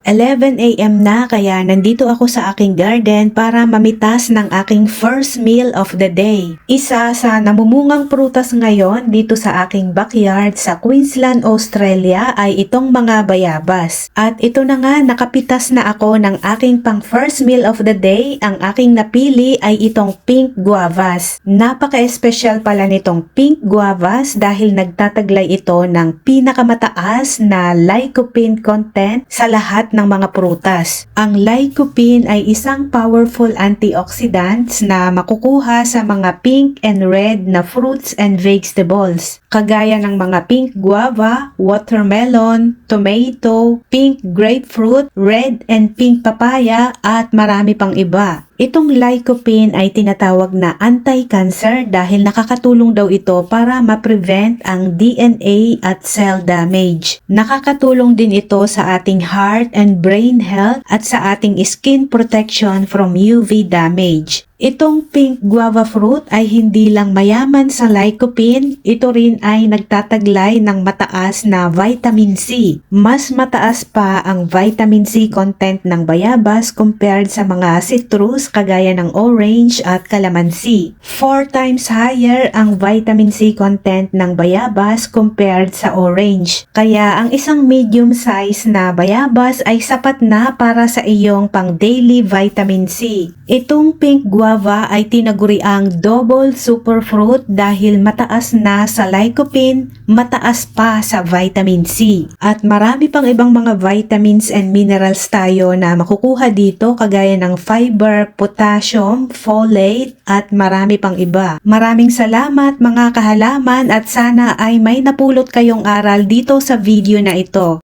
11 AM na kaya nandito ako sa aking garden para mamitas ng aking first meal of the day. Isa sa namumungang prutas ngayon dito sa aking backyard sa Queensland, Australia ay itong mga bayabas. At ito na nga, nakapitas na ako ng aking pang first meal of the day. Ang aking napili ay itong pink guavas. Napaka-espesyal pala nitong pink guavas dahil nagtataglay ito ng pinakamataas na lycopene content sa lahat ng mga prutas. Ang lycopene ay isang powerful antioxidants na makukuha sa mga pink and red na fruits and vegetables, kagaya ng mga pink guava, watermelon, tomato, pink grapefruit, red and pink papaya at marami pang iba. Itong lycopene ay tinatawag na anti-cancer dahil nakakatulong daw ito para ma-prevent ang DNA at cell damage. Nakakatulong din ito sa ating heart and brain health at sa ating skin protection from UV damage. Itong pink guava fruit ay hindi lang mayaman sa lycopene, ito rin ay nagtataglay ng mataas na vitamin C. Mas mataas pa ang vitamin C content ng bayabas compared sa mga citrus kagaya ng orange at calamansi. 4 times higher ang vitamin C content ng bayabas compared sa orange. Kaya ang isang medium size na bayabas ay sapat na para sa iyong pang daily vitamin C. Itong pink guava ay tinaguriang double superfruit dahil mataas na sa lycopene, mataas pa sa vitamin C. At marami pang ibang mga vitamins and minerals tayo na makukuha dito kagaya ng fiber, potassium, folate at marami pang iba. Maraming salamat mga kahalaman at sana ay may napulot kayong aral dito sa video na ito.